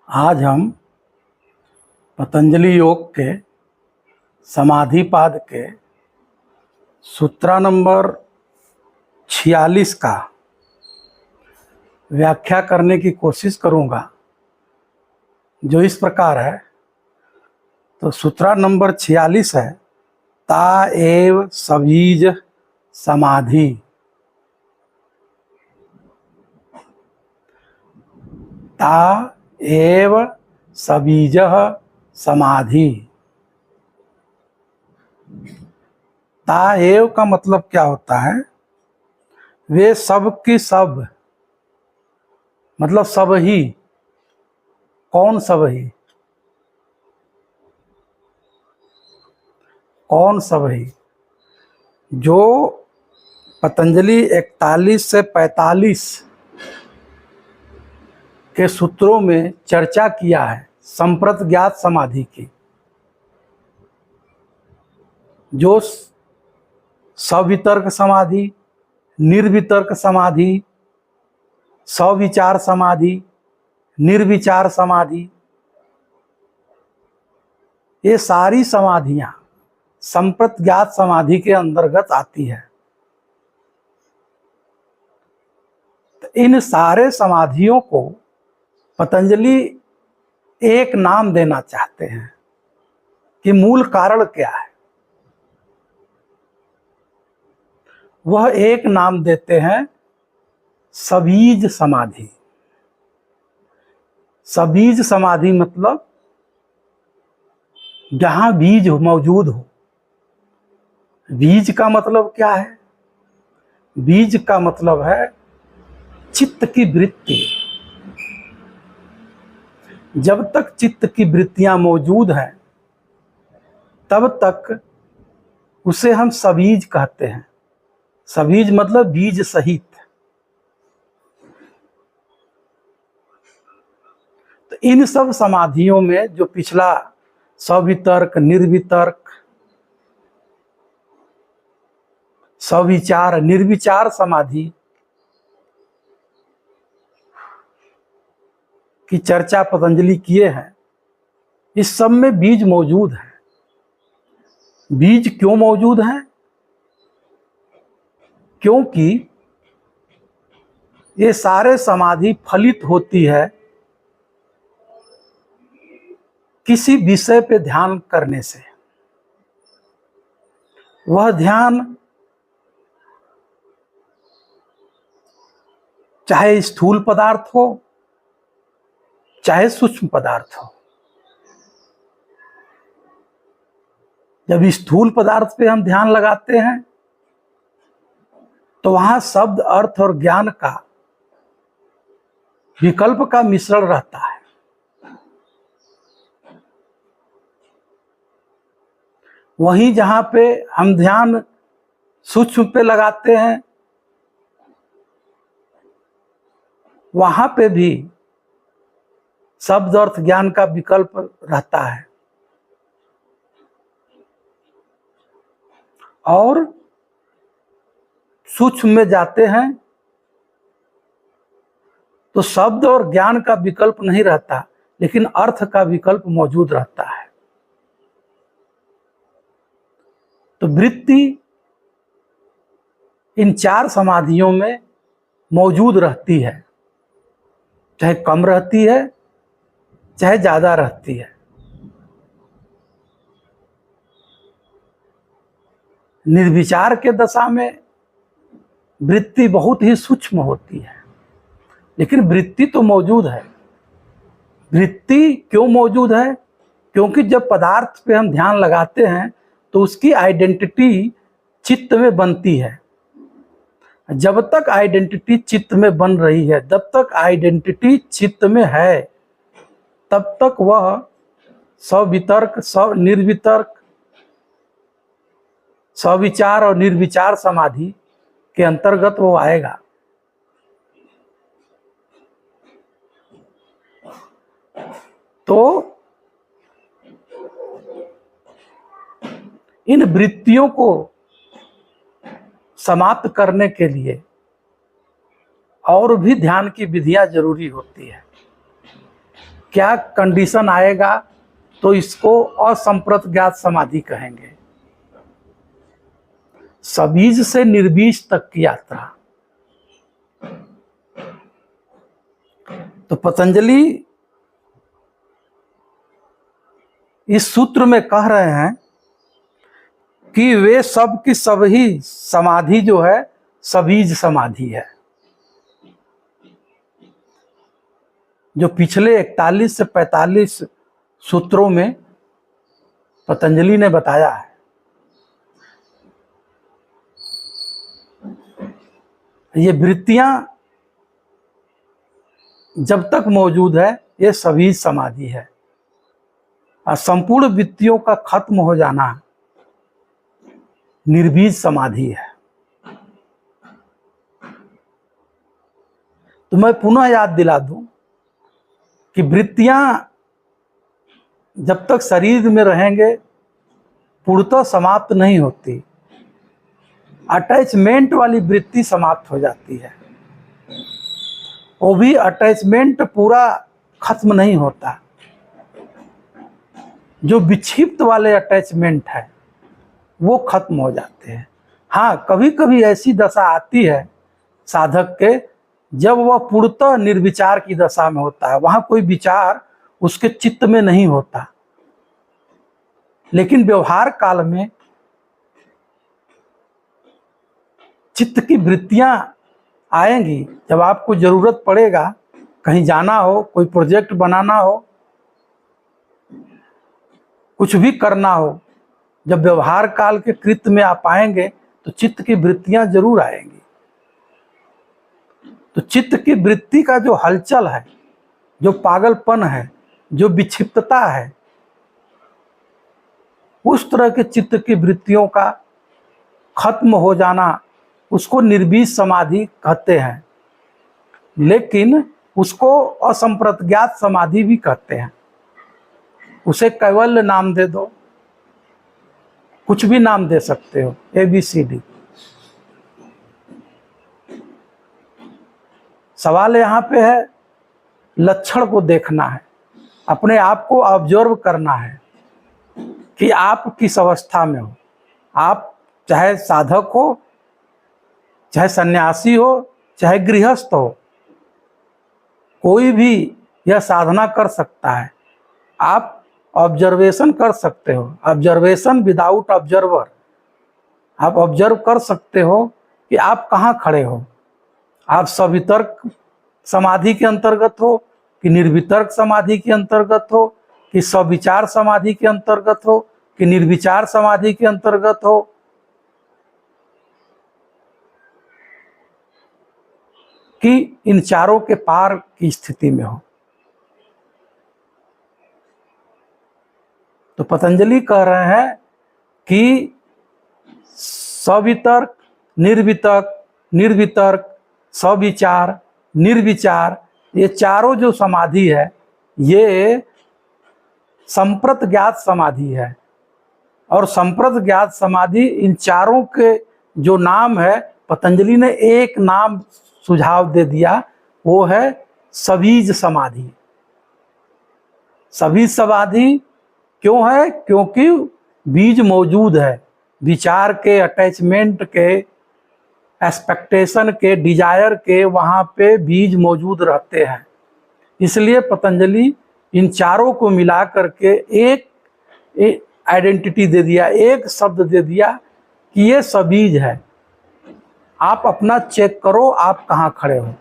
आज हम पतंजलि योग के समाधिपाद के सूत्र नंबर 46 का व्याख्या करने की कोशिश करूंगा, जो इस प्रकार है। तो सूत्र नंबर 46 है, ता एव सबीज समाधि। ता एव सबीजः समाधि। ता एव का मतलब क्या होता है? वे सब की सब, मतलब सब ही। कौन सब ही? कौन सब ही? जो पतंजलि 41 से 45 के सूत्रों में चर्चा किया है संप्रत ज्ञात समाधि की, जो सवितर्क समाधि, निर्वितर्क समाधि, सविचार समाधि, निर्विचार समाधि, ये सारी समाधियां संप्रत ज्ञात समाधि के अंतर्गत आती है। तो इन सारे समाधियों को पतंजलि एक नाम देना चाहते हैं कि मूल कारण क्या है। वह एक नाम देते हैं सबीज समाधि। सबीज समाधि मतलब जहां बीज मौजूद हो। बीज का मतलब क्या है? बीज का मतलब है चित्त की वृत्ति। जब तक चित्त की वृत्तियां मौजूद हैं, तब तक उसे हम सबीज कहते हैं। सबीज मतलब बीज सहित। तो इन सब समाधियों में जो पिछला सवितर्क, निर्वितर्क, सविचार, निर्विचार समाधि की चर्चा पतंजलि किए हैं, इस सब में बीज मौजूद है। बीज क्यों मौजूद है? क्योंकि ये सारे समाधि फलित होती है किसी विषय पे ध्यान करने से। वह ध्यान चाहे स्थूल पदार्थ हो, चाहे सूक्ष्म पदार्थ हो। जब स्थूल पदार्थ पे हम ध्यान लगाते हैं, तो वहां शब्द, अर्थ और ज्ञान का विकल्प का मिश्रण रहता है। वहीं जहां पे हम ध्यान सूक्ष्म पे लगाते हैं, वहां पे भी शब्द, अर्थ, ज्ञान का विकल्प रहता है। और सूक्ष्म में जाते हैं तो शब्द और ज्ञान का विकल्प नहीं रहता, लेकिन अर्थ का विकल्प मौजूद रहता है। तो वृत्ति इन चार समाधियों में मौजूद रहती है, चाहे कम रहती है, चाहे ज्यादा रहती है। निर्विचार के दशा में वृत्ति बहुत ही सूक्ष्म होती है, लेकिन वृत्ति तो मौजूद है। वृत्ति क्यों मौजूद है? क्योंकि जब पदार्थ पे हम ध्यान लगाते हैं, तो उसकी आइडेंटिटी चित्त में बनती है। जब तक आइडेंटिटी चित्त में बन रही है, जब तक आइडेंटिटी चित्त में है, तब तक वह सवितर्क, निर्वितर्क, सविचार और निर्विचार समाधि के अंतर्गत वो आएगा। तो इन वृत्तियों को समाप्त करने के लिए और भी ध्यान की विधियां जरूरी होती है। क्या कंडीशन आएगा तो इसको असंप्रत ज्ञात समाधि कहेंगे। सबीज से निर्बीज तक की यात्रा। तो पतंजलि इस सूत्र में कह रहे हैं कि वे सब की सभी समाधि जो है सबीज समाधि है। जो पिछले 41 से 45 सूत्रों में पतंजलि ने बताया है, ये वृत्तियां जब तक मौजूद है ये सभी समाधि है, और संपूर्ण वृत्तियों का खत्म हो जाना निर्बीज समाधि है। तो मैं पुनः याद दिला दूं कि वृत्तियां जब तक शरीर में रहेंगे पूर्णतः समाप्त नहीं होती। अटैचमेंट वाली वृत्ति समाप्त हो जाती है, वो भी अटैचमेंट पूरा खत्म नहीं होता। जो विक्षिप्त वाले अटैचमेंट है वो खत्म हो जाते हैं। हाँ, कभी कभी ऐसी दशा आती है साधक के जब वह पूर्णतः निर्विचार की दशा में होता है, वहां कोई विचार उसके चित्त में नहीं होता। लेकिन व्यवहार काल में चित्त की वृत्तियां आएंगी। जब आपको जरूरत पड़ेगा, कहीं जाना हो, कोई प्रोजेक्ट बनाना हो, कुछ भी करना हो, जब व्यवहार काल के कृत्य में आप आएंगे तो चित्त की वृत्तियां जरूर आएंगी। तो चित्त की वृत्ति का जो हलचल है, जो पागलपन है, जो विक्षिप्तता है, उस तरह के चित्त की वृत्तियों का खत्म हो जाना, उसको निर्बीज समाधि कहते हैं। लेकिन उसको असंप्रत ज्ञात समाधि भी कहते हैं। उसे कैवल्य नाम दे दो, कुछ भी नाम दे सकते हो, ABCD। सवाल यहाँ पे है लक्षण को देखना है, अपने आप को ऑब्जर्व करना है कि आप किस अवस्था में हो। आप चाहे साधक हो, चाहे सन्यासी हो, चाहे गृहस्थ हो, कोई भी यह साधना कर सकता है। आप ऑब्जर्वेशन कर सकते हो, ऑब्जर्वेशन विदाउट ऑब्जर्वर। आप ऑब्जर्व कर सकते हो कि आप कहाँ खड़े हो। आप सवितर्क समाधि के अंतर्गत हो कि निर्वितर्क समाधि के अंतर्गत हो, कि सविचार समाधि के अंतर्गत हो कि निर्विचार समाधि के अंतर्गत हो। कि इन चारों के पार की स्थिति में हो। तो पतंजलि कह रहे हैं कि सवितर्क, निर्वितर्क, सविचार, निर्विचार, ये चारों जो समाधि है ये संप्रत ज्ञात समाधि है। और संप्रत ज्ञात समाधि, इन चारों के जो नाम है, पतंजलि ने एक नाम सुझाव दे दिया, वो है सबीज समाधि। सबीज समाधि क्यों है? क्योंकि बीज मौजूद है। विचार के, अटैचमेंट के, एक्सपेक्टेशन के, डिजायर के, वहाँ पे बीज मौजूद रहते हैं। इसलिए पतंजलि इन चारों को मिला करके एक आइडेंटिटी दे दिया, एक शब्द दे दिया कि ये सबीज है। आप अपना चेक करो, आप कहाँ खड़े हो।